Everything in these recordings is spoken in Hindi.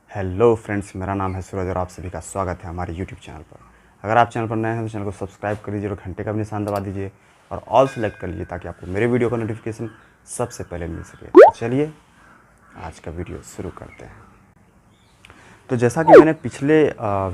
हेलो फ्रेंड्स, मेरा नाम है सूरज और आप सभी का स्वागत है हमारे यूट्यूब चैनल पर। अगर आप चैनल पर नए हैं तो चैनल को सब्सक्राइब कर लीजिए और घंटे का भी निशान दबा दीजिए और ऑल सेलेक्ट कर लीजिए ताकि आपको मेरे वीडियो का नोटिफिकेशन सबसे पहले मिल सके। तो चलिए आज का वीडियो शुरू करते हैं। तो जैसा कि मैंने पिछले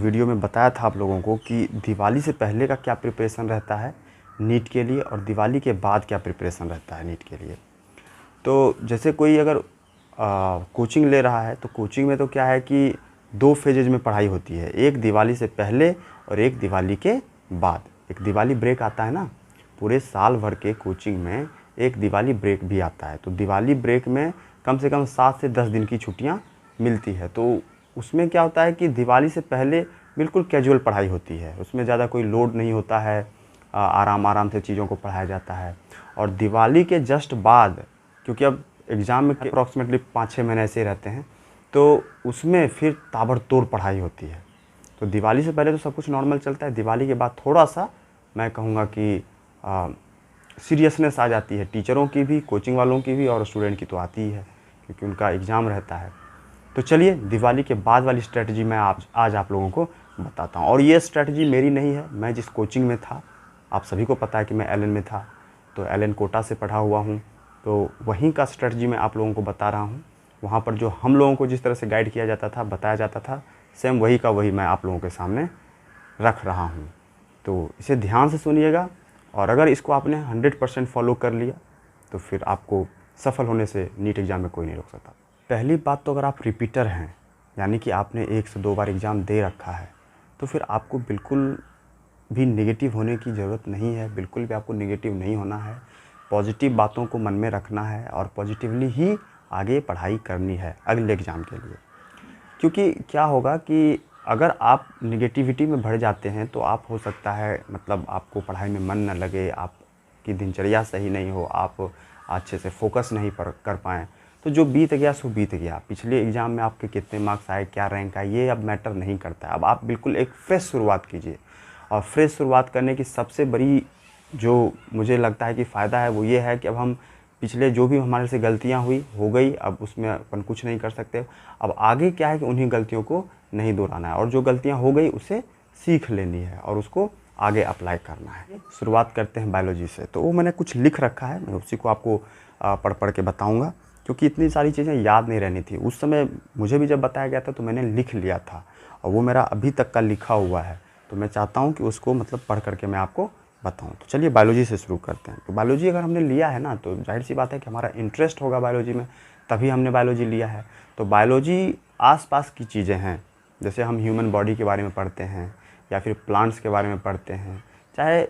वीडियो में बताया था आप लोगों को कि दिवाली से पहले का क्या प्रिपरेशन रहता है नीट के लिए और दिवाली के बाद क्या प्रिपरेशन रहता है नीट के लिए। तो जैसे कोई अगर कोचिंग ले रहा है तो कोचिंग में तो क्या है कि 2 फेजेज में पढ़ाई होती है, एक दिवाली से पहले और एक दिवाली के बाद। एक दिवाली ब्रेक आता है ना, पूरे साल भर के कोचिंग में एक दिवाली ब्रेक भी आता है। तो दिवाली ब्रेक में कम से कम 7 से 10 दिन की छुट्टियां मिलती है। तो उसमें क्या होता है कि दिवाली से पहले बिल्कुल कैजुअल पढ़ाई होती है, उसमें ज़्यादा कोई लोड नहीं होता है, आराम से चीज़ों को पढ़ाया जाता है। और दिवाली के जस्ट बाद, क्योंकि अब एग्ज़ाम में अप्रॉक्सीमेटली 5-6 महीने ऐसे ही रहते हैं, तो उसमें फिर ताबड़तोड़ पढ़ाई होती है। तो दिवाली से पहले तो सब कुछ नॉर्मल चलता है, दिवाली के बाद थोड़ा सा मैं कहूँगा कि सीरियसनेस आ जाती है, टीचरों की भी, कोचिंग वालों की भी और स्टूडेंट की तो आती ही है क्योंकि उनका एग्ज़ाम रहता है। तो चलिए दिवाली के बाद वाली स्ट्रेटजी मैं आज आप लोगों को बताता हूँ। और ये स्ट्रेटजी मेरी नहीं है, मैं जिस कोचिंग में था, आप सभी को पता है कि मैं एलन में था, तो एलन कोटा से पढ़ा हुआ हूँ, तो वहीं का स्ट्रेटजी मैं आप लोगों को बता रहा हूँ। वहाँ पर जो हम लोगों को जिस तरह से गाइड किया जाता था, बताया जाता था, सेम वही का वही मैं आप लोगों के सामने रख रहा हूँ। तो इसे ध्यान से सुनिएगा और अगर इसको आपने 100% फॉलो कर लिया तो फिर आपको सफल होने से नीट एग्ज़ाम में कोई नहीं रोक सकता। पहली बात तो अगर आप रिपीटर हैं, यानी कि आपने 1 से 2 बार एग्ज़ाम दे रखा है, तो फिर आपको बिल्कुल भी नेगेटिव होने की ज़रूरत नहीं है, बिल्कुल भी आपको नेगेटिव नहीं होना है। पॉजिटिव बातों को मन में रखना है और पॉजिटिवली ही आगे पढ़ाई करनी है अगले एग्ज़ाम के लिए। क्योंकि क्या होगा कि अगर आप नेगेटिविटी में भर जाते हैं तो आप हो सकता है मतलब आपको पढ़ाई में मन न लगे, आपकी दिनचर्या सही नहीं हो, आप अच्छे से फोकस नहीं कर पाएँ। तो जो बीत गया सो बीत गया। पिछले एग्ज़ाम में आपके कितने मार्क्स आए, क्या रैंक आए, ये अब मैटर नहीं करता है। अब आप बिल्कुल एक फ्रेश शुरुआत कीजिए और फ्रेश शुरुआत करने की सबसे बड़ी जो मुझे लगता है कि फ़ायदा है वो ये है कि अब हम पिछले जो भी हमारे से गलतियां हुई हो गई, अब उसमें अपन कुछ नहीं कर सकते। अब आगे क्या है कि उन्हीं गलतियों को नहीं दोहराना है और जो गलतियां हो गई उसे सीख लेनी है और उसको आगे अप्लाई करना है। शुरुआत करते हैं बायोलॉजी से। तो वो मैंने कुछ लिख रखा है, मैं उसी को आपको पढ़ के बताऊँगा क्योंकि इतनी सारी चीज़ें याद नहीं रहनी थी। उस समय मुझे भी जब बताया गया था तो मैंने लिख लिया था और वो मेरा अभी तक का लिखा हुआ है। तो मैं चाहता हूँ कि उसको मतलब पढ़ करके मैं आपको बताऊँ। तो चलिए बायोलॉजी से शुरू करते हैं। तो बायोलॉजी अगर हमने लिया है ना, तो जाहिर सी बात है कि हमारा इंटरेस्ट होगा बायोलॉजी में, तभी हमने बायोलॉजी लिया है। तो बायोलॉजी आसपास की चीज़ें हैं, जैसे हम ह्यूमन बॉडी के बारे में पढ़ते हैं या फिर प्लांट्स के बारे में पढ़ते हैं, चाहे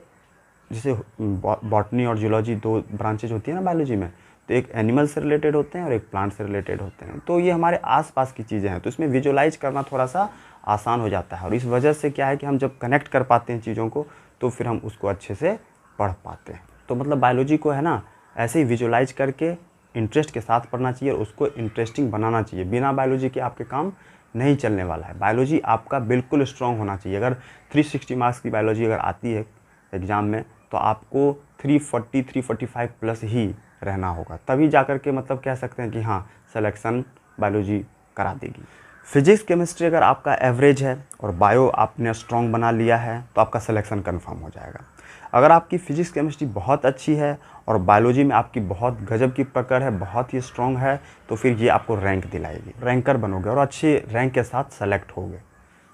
जैसे बॉटनी और जूलॉजी 2 ब्रांचेज होती है ना बायोलॉजी में, तो एक एनिमल से रिलेटेड होते हैं और एक प्लांट से रिलेटेड होते हैं। तो ये हमारे आसपास की चीज़ें हैं, तो इसमें विजुअलाइज करना थोड़ा सा आसान हो जाता है और इस वजह से क्या है कि हम जब कनेक्ट कर पाते हैं चीज़ों को तो फिर हम उसको अच्छे से पढ़ पाते हैं। तो मतलब बायोलॉजी को है ना ऐसे ही विजुअलाइज करके इंटरेस्ट के साथ पढ़ना चाहिए और उसको इंटरेस्टिंग बनाना चाहिए। बिना बायोलॉजी के आपके काम नहीं चलने वाला है। बायोलॉजी आपका बिल्कुल स्ट्रॉन्ग होना चाहिए। अगर 360 मार्क्स की बायोलॉजी अगर आती है एग्ज़ाम में तो आपको 340-345 प्लस ही रहना होगा, तभी जाकर के मतलब कह सकते हैं कि हाँ सिलेक्शन बायोलॉजी करा देगी। फिजिक्स केमिस्ट्री अगर आपका एवरेज है और बायो आपने स्ट्रॉन्ग बना लिया है तो आपका सिलेक्शन कंफर्म हो जाएगा। अगर आपकी फिजिक्स केमिस्ट्री बहुत अच्छी है और बायोलॉजी में आपकी बहुत गजब की पकड़ है, बहुत ही स्ट्रॉन्ग है, तो फिर ये आपको रैंक दिलाएगी, रैंकर बनोगे और अच्छे रैंक के साथ सेलेक्ट होगे।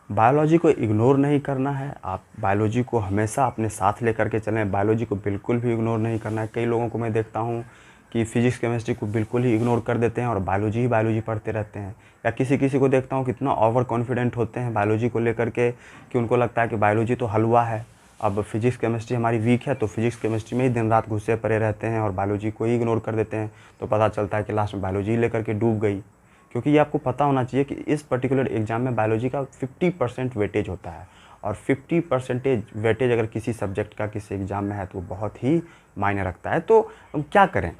बायोलॉजी को इग्नोर नहीं करना है, आप बायोलॉजी को हमेशा अपने साथ लेकर के चलें। बायोलॉजी को बिल्कुल भी इग्नोर नहीं करना है। कई लोगों को मैं देखता हूँ कि फिजिक्स केमिस्ट्री को बिल्कुल ही इग्नोर कर देते हैं और बायोलॉजी पढ़ते रहते हैं। या किसी को देखता हूँ कितना ओवर कॉन्फिडेंट होते हैं बायोलॉजी को लेकर के कि उनको लगता है कि बायोलॉजी तो हलवा है, अब फिजिक्स केमिस्ट्री हमारी वीक है तो फिजिक्स केमिस्ट्री में ही दिन रात घुसे पड़े रहते हैं और बायोलॉजी को ही इग्नोर कर देते हैं। तो पता चलता है कि लास्ट में बायोलॉजी लेकर के डूब गई। क्योंकि ये आपको पता होना चाहिए कि इस पर्टिकुलर एग्ज़ाम में बायोलॉजी का 50% वेटेज होता है और 50% वेटेज अगर किसी सब्जेक्ट का किसी एग्ज़ाम में है तो वो बहुत ही मायने रखता है। तो हम क्या करें,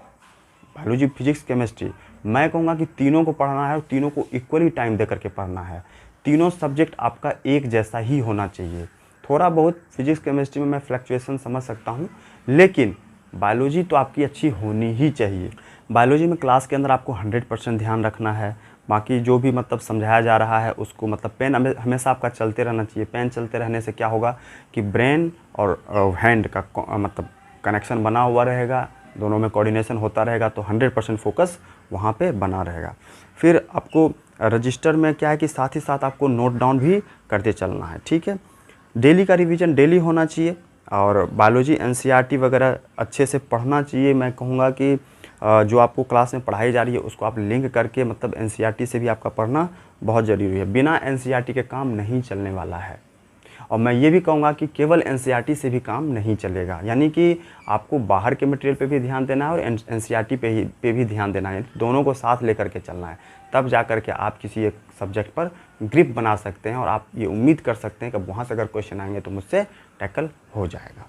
बायोलॉजी फिजिक्स केमिस्ट्री मैं कहूँगा कि तीनों को पढ़ना है और तीनों को इक्वली टाइम दे करके पढ़ना है। तीनों सब्जेक्ट आपका एक जैसा ही होना चाहिए। थोड़ा बहुत फिजिक्स केमिस्ट्री में मैं फ्लक्चुएशन समझ सकता हूँ, लेकिन बायोलॉजी तो आपकी अच्छी होनी ही चाहिए। बायोलॉजी में क्लास के अंदर आपको 100% ध्यान रखना है। बाकी जो भी मतलब समझाया जा रहा है उसको मतलब पेन हमेशा आपका चलते रहना चाहिए। पेन चलते रहने से क्या होगा कि ब्रेन और हैंड का मतलब कनेक्शन बना हुआ रहेगा, दोनों में कोऑर्डिनेशन होता रहेगा, तो 100% फोकस वहाँ पे बना रहेगा। फिर आपको रजिस्टर में क्या है कि साथ ही साथ आपको नोट डाउन भी करते चलना है, ठीक है। डेली का रिवीजन डेली होना चाहिए और बायोलॉजी एनसीईआरटी वगैरह अच्छे से पढ़ना चाहिए। मैं कहूँगा कि जो आपको क्लास में पढ़ाई जा रही है उसको आप लिंक करके मतलब एनसीईआरटी से भी आपका पढ़ना बहुत ज़रूरी है। बिना एनसीईआरटी के काम नहीं चलने वाला है। और मैं ये भी कहूँगा कि केवल एनसीईआरटी से भी काम नहीं चलेगा, यानी कि आपको बाहर के मटेरियल पे भी ध्यान देना है और एनसीईआरटी पे भी ध्यान देना है, दोनों को साथ लेकर के चलना है। तब जा कर के आप किसी एक सब्जेक्ट पर ग्रिप बना सकते हैं और आप ये उम्मीद कर सकते हैं कि वहाँ से अगर क्वेश्चन आएंगे तो मुझसे टैकल हो जाएगा।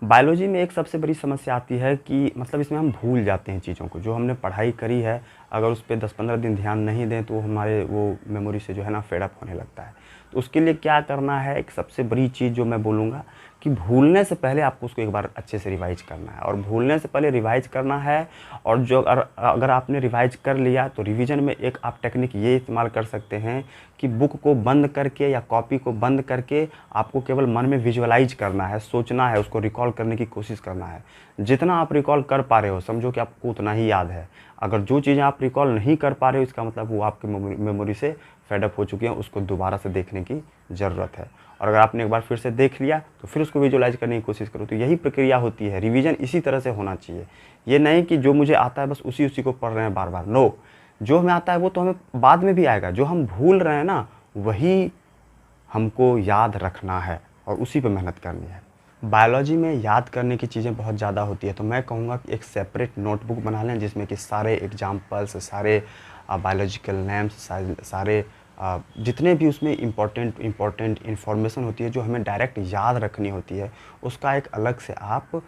बायोलॉजी में एक सबसे बड़ी समस्या आती है कि मतलब इसमें हम भूल जाते हैं चीज़ों को, जो हमने पढ़ाई करी है अगर उस पर 10-15 दिन ध्यान नहीं दें तो हमारे वो मेमोरी से जो है ना फेड अप होने लगता है। तो उसके लिए क्या करना है, एक सबसे बड़ी चीज़ जो मैं बोलूँगा कि भूलने से पहले आपको उसको एक बार अच्छे से रिवाइज करना है। और भूलने से पहले रिवाइज करना है, और जो अगर आपने रिवाइज कर लिया तो रिवीजन में एक आप टेक्निक ये इस्तेमाल कर सकते हैं कि बुक को बंद करके या कॉपी को बंद करके आपको केवल मन में विजुअलाइज करना है, सोचना है, उसको रिकॉल करने की कोशिश करना है। जितना आप रिकॉल कर पा रहे हो समझो कि आपको उतना ही याद है। अगर जो चीज़ें आप रिकॉल नहीं कर पा रहे हो इसका मतलब वो आपके मेमोरी से फेडअप हो चुकी हैं, उसको दोबारा से देखने की ज़रूरत है। और अगर आपने एक बार फिर से देख लिया तो फिर उसको विजुअलाइज करने की कोशिश करो। तो यही प्रक्रिया होती है, रिवीजन इसी तरह से होना चाहिए। ये नहीं कि जो मुझे आता है बस उसी को पढ़ रहे हैं बार बार। नो, जो हमें आता है वो तो हमें बाद में भी आएगा, जो हम भूल रहे हैं ना वही हमको याद रखना है और उसी पे मेहनत करनी है। बायोलॉजी में याद करने की चीज़ें बहुत ज़्यादा होती है, तो मैं कहूँगा कि एक सेपरेट नोटबुक बना लें जिसमें कि सारे एग्जाम्पल्स, सारे बायोलॉजिकल नेम्स, सारे जितने भी उसमें इम्पॉर्टेंट इन्फॉर्मेशन होती है जो हमें डायरेक्ट याद रखनी होती है, उसका एक अलग से आप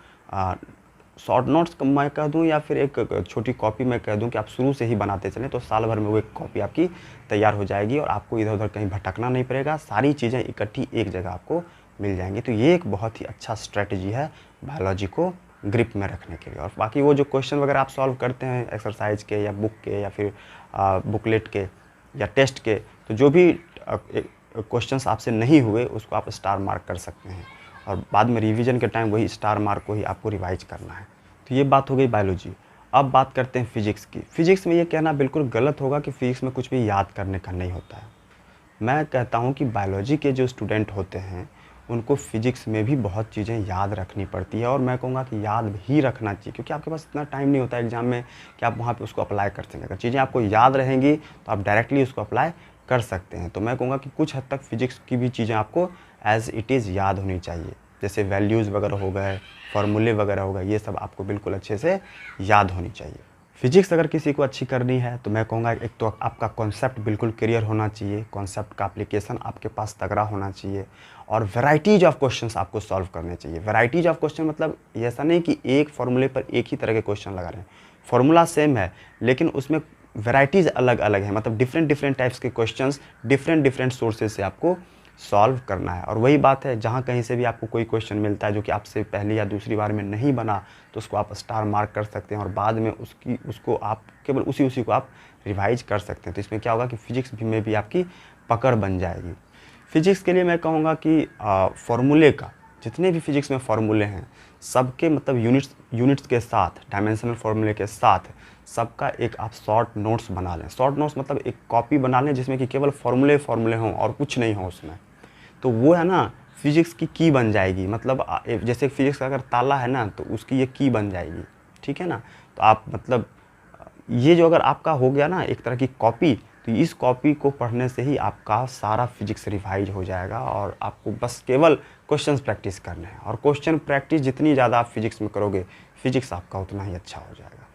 शॉर्ट नोट्स मैं कह दूं या फिर एक छोटी कॉपी मैं कह दूं कि आप शुरू से ही बनाते चलें, तो साल भर में वो एक कॉपी आपकी तैयार हो जाएगी और आपको इधर उधर कहीं भटकना नहीं पड़ेगा। सारी चीज़ें इकट्ठी एक जगह आपको मिल जाएंगी। तो ये एक बहुत ही अच्छा स्ट्रेटजी है बायोलॉजी को ग्रिप में रखने के लिए। और बाकी वो जो क्वेश्चन वगैरह आप सॉल्व करते हैं एक्सरसाइज के या बुक के या फिर बुकलेट के या टेस्ट के, तो जो भी क्वेश्चंस आपसे नहीं हुए उसको आप स्टार मार्क कर सकते हैं और बाद में रिवीजन के टाइम वही स्टार मार्क को ही आपको रिवाइज करना है। तो ये बात हो गई बायोलॉजी। अब बात करते हैं फिजिक्स की। फिजिक्स में ये कहना बिल्कुल गलत होगा कि फिजिक्स में कुछ भी याद करने का नहीं होता है। मैं कहता हूँ कि बायोलॉजी के जो स्टूडेंट होते हैं उनको फिजिक्स में भी बहुत चीज़ें याद रखनी पड़ती है, और मैं कहूँगा कि याद ही रखना चाहिए क्योंकि आपके पास इतना टाइम नहीं होता है एग्जाम में कि आप वहाँ पे उसको अप्लाई कर सकें। अगर चीज़ें आपको याद रहेंगी तो आप डायरेक्टली उसको अप्लाई कर सकते हैं। तो मैं कहूँगा कि कुछ हद तक फिजिक्स की भी चीज़ें आपको एज़ इट इज़ याद होनी चाहिए, जैसे वैल्यूज़ वगैरह हो गए, फार्मूले वगैरह हो गए, ये सब आपको बिल्कुल अच्छे से याद होनी चाहिए। फिजिक्स अगर किसी को अच्छी करनी है तो मैं कहूँगा एक तो आपका कॉन्सेप्ट बिल्कुल क्लियर होना चाहिए, कॉन्सेप्ट का एप्लीकेशन आपके पास तगड़ा होना चाहिए, और वैराइटीज़ ऑफ क्वेश्चंस आपको सॉल्व करने चाहिए। वैराइटीज़ ऑफ क्वेश्चन मतलब ऐसा नहीं कि एक फार्मूले पर एक ही तरह के क्वेश्चन लगा रहे हैं। फार्मूला सेम है लेकिन उसमें वैराइटीज़ अलग अलग हैं, मतलब डिफरेंट टाइप्स के क्वेश्चंस डिफरेंट सोर्सेज से आपको सॉल्व करना है। और वही बात है, जहाँ कहीं से भी आपको कोई क्वेश्चन मिलता है जो कि आपसे पहली या दूसरी बार में नहीं बना तो उसको आप स्टार मार्क कर सकते हैं और बाद में उसको आप केवल उसी को आप रिवाइज कर सकते हैं। तो इसमें क्या होगा कि फिजिक्स में भी आपकी पकड़ बन जाएगी। फिजिक्स के लिए मैं कहूँगा कि फार्मूले का जितने भी फिजिक्स में फार्मूले हैं सबके मतलब यूनिट्स के साथ, डायमेंशनल फार्मूले के साथ सबका एक आप शॉर्ट नोट्स बना लें। शॉर्ट नोट्स मतलब एक कॉपी बना लें जिसमें कि केवल फार्मूले हों और कुछ नहीं हो उसमें। तो वो है ना फिजिक्स की की बन जाएगी। मतलब जैसे फिजिक्स का अगर ताला है ना तो उसकी ये की बन जाएगी, ठीक है ना। तो आप मतलब ये जो अगर आपका हो गया ना एक तरह की कॉपी, तो इस कॉपी को पढ़ने से ही आपका सारा फिजिक्स रिवाइज हो जाएगा और आपको बस केवल क्वेश्चंस प्रैक्टिस करने हैं। और क्वेश्चन प्रैक्टिस जितनी ज़्यादा आप फिजिक्स में करोगे फिजिक्स आपका उतना ही अच्छा हो जाएगा।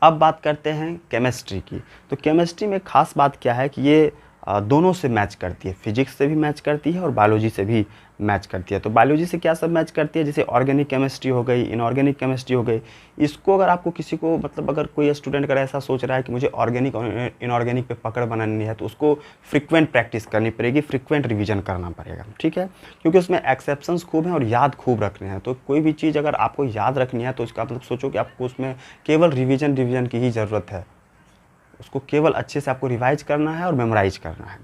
अब बात करते हैं केमिस्ट्री की। तो केमिस्ट्री में ख़ास बात क्या है कि ये दोनों से मैच करती है, फिजिक्स से भी मैच करती है और बायोलॉजी से भी मैच करती है। तो बायोलॉजी से क्या सब मैच करती है, जैसे ऑर्गेनिक केमिस्ट्री हो गई, इनऑर्गेनिक केमिस्ट्री हो गई। इसको अगर आपको किसी को मतलब अगर कोई स्टूडेंट अगर ऐसा सोच रहा है कि मुझे ऑर्गेनिक और इनऑर्गेनिक पे पकड़ बनानी है तो उसको फ्रिक्वेंट प्रैक्टिस करनी पड़ेगी, फ्रिक्वेंट रिवीजन करना पड़ेगा, ठीक है, क्योंकि उसमें एक्सेप्शंस खूब हैं और याद खूब रखने हैं। तो कोई भी चीज़ अगर आपको याद रखनी है तो इसका मतलब सोचो कि आपको उसमें केवल रिवीजन की ही ज़रूरत है। उसको केवल अच्छे से आपको रिवाइज करना है और मेमोराइज करना है।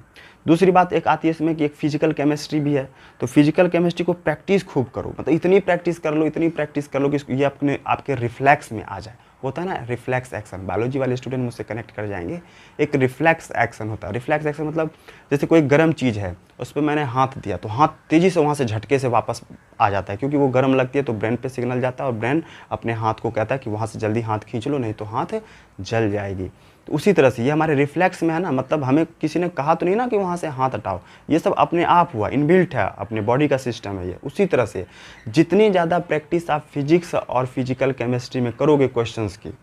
दूसरी बात एक आती है इसमें कि एक फिजिकल केमिस्ट्री भी है, तो फिजिकल केमिस्ट्री को प्रैक्टिस खूब करो, मतलब इतनी प्रैक्टिस कर लो, इतनी प्रैक्टिस कर लो कि ये अपने आपके रिफ्लेक्स में आ जाए। होता है ना रिफ्लेक्स एक्शन, बायोलॉजी वाले स्टूडेंट मुझसे कनेक्ट कर जाएंगे। एक रिफ्लेक्स एक्शन होता है। रिफ्लेक्स एक्शन मतलब जैसे कोई गर्म चीज़ है, उस पर मैंने हाथ दिया तो हाथ तेज़ी से वहाँ से झटके से वापस आ जाता है, क्योंकि वो गर्म लगती है तो ब्रेन पे सिग्नल जाता है और ब्रेन अपने हाथ को कहता है कि वहाँ से जल्दी हाथ खींच लो, नहीं तो हाथ जल जाएगी। तो उसी तरह से ये हमारे रिफ्लेक्स में है ना, मतलब हमें किसी ने कहा तो नहीं ना कि वहाँ से हाथ हटाओ, ये सब अपने आप हुआ, इनबिल्ट है, अपने बॉडी का सिस्टम है ये। उसी तरह से जितनी ज़्यादा प्रैक्टिस आप फिजिक्स और फिजिकल केमिस्ट्री में करोगे क्वेश्चंस की,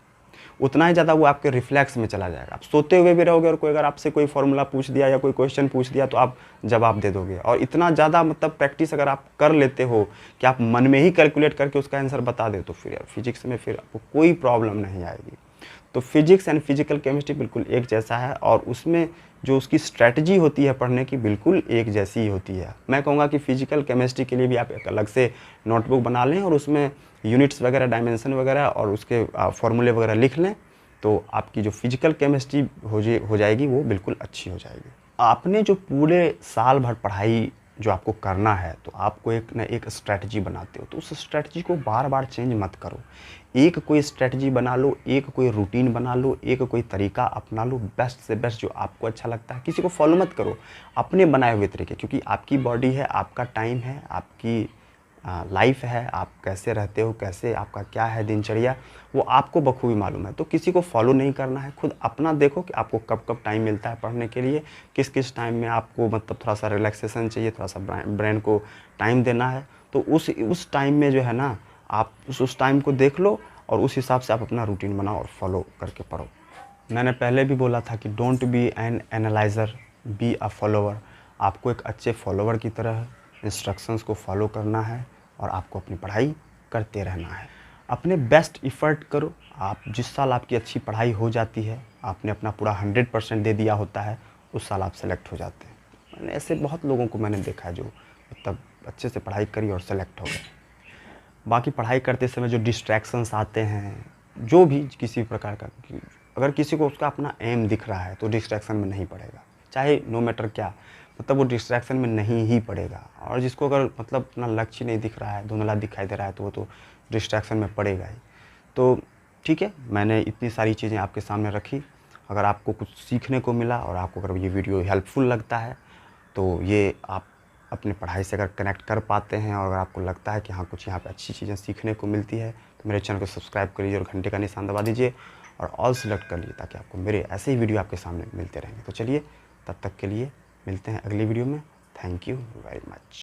उतना ही ज़्यादा वो आपके रिफ्लेक्स में चला जाएगा। आप सोते हुए भी रहोगे और कोई अगर आपसे कोई फॉर्मूला पूछ दिया या कोई क्वेश्चन पूछ दिया तो आप जवाब दे दोगे। और इतना ज़्यादा मतलब प्रैक्टिस अगर आप कर लेते हो कि आप मन में ही कैलकुलेट करके उसका आंसर बता दे, तो फिर फिजिक्स में फिर आपको कोई प्रॉब्लम नहीं आएगी। तो फिजिक्स एंड फिजिकल केमिस्ट्री बिल्कुल एक जैसा है, और उसमें जो उसकी स्ट्रैटेजी होती है पढ़ने की बिल्कुल एक जैसी ही होती है। मैं कहूँगा कि फिजिकल केमिस्ट्री के लिए भी आप एक अलग से नोटबुक बना लें और उसमें यूनिट्स वगैरह, डायमेंशन वगैरह और उसके फॉर्मूले वगैरह लिख लें, तो आपकी जो फिजिकल केमिस्ट्री हो जाएगी वो बिल्कुल अच्छी हो जाएगी। आपने जो पूरे साल भर पढ़ाई जो आपको करना है, तो आपको एक ना एक स्ट्रैटेजी बनाते हो, तो उस स्ट्रैटेजी को बार बार चेंज मत करो। एक कोई स्ट्रैटेजी बना लो, एक कोई रूटीन बना लो, एक कोई तरीका अपना लो, बेस्ट से बेस्ट जो आपको अच्छा लगता है। किसी को फॉलो मत करो, अपने बनाए हुए तरीके, क्योंकि आपकी बॉडी है, आपका टाइम है, आपकी लाइफ है, आप कैसे रहते हो, कैसे आपका क्या है दिनचर्या, वो आपको बखूबी मालूम है। तो किसी को फॉलो नहीं करना है, खुद अपना देखो कि आपको कब कब टाइम मिलता है पढ़ने के लिए, किस किस टाइम में आपको मतलब थोड़ा सा रिलैक्सेशन चाहिए, थोड़ा सा ब्रेन को टाइम देना है। तो उस टाइम में जो है ना, आप उस टाइम को देख लो और उस हिसाब से आप अपना रूटीन बनाओ और फॉलो करके पढ़ो। मैंने पहले भी बोला था कि don't be an analyser, be a follower. आपको एक अच्छे फॉलोवर की तरह इंस्ट्रक्शंस को फॉलो करना है और आपको अपनी पढ़ाई करते रहना है। अपने बेस्ट इफ़र्ट करो। आप जिस साल आपकी अच्छी पढ़ाई हो जाती है, आपने अपना पूरा 100% दे दिया होता है, उस साल आप सेलेक्ट हो जाते हैं। मैंने ऐसे बहुत लोगों को मैंने देखा है जो मतलब अच्छे से पढ़ाई करी और सेलेक्ट हो गए। बाकी पढ़ाई करते समय जो डिस्ट्रैक्शंस आते हैं, जो भी किसी प्रकार का, अगर किसी को उसका अपना एम दिख रहा है तो डिस्ट्रैक्शन में नहीं पड़ेगा, चाहे नो मैटर क्या, मतलब वो डिस्ट्रैक्शन में नहीं ही पड़ेगा। और जिसको अगर मतलब अपना लक्ष्य नहीं दिख रहा है, धुंधला दिखाई दे रहा है, तो वो तो डिस्ट्रैक्शन में पड़ेगा ही। तो ठीक है, मैंने इतनी सारी चीज़ें आपके सामने रखी। अगर आपको कुछ सीखने को मिला और आपको अगर ये वीडियो हेल्पफुल लगता है, तो ये आप अपनी पढ़ाई से अगर कनेक्ट कर पाते हैं और अगर आपको लगता है कि हाँ कुछ यहाँ पे अच्छी चीज़ें सीखने को मिलती है, तो मेरे चैनल को सब्सक्राइब कर लीजिए और घंटे का निशान दबा दीजिए और ऑल सेलेक्ट कर लीजिए, ताकि आपको मेरे ऐसे ही वीडियो आपके सामने मिलते रहेंगे। तो चलिए, तब तक के लिए मिलते हैं अगली वीडियो में। Thank you very much.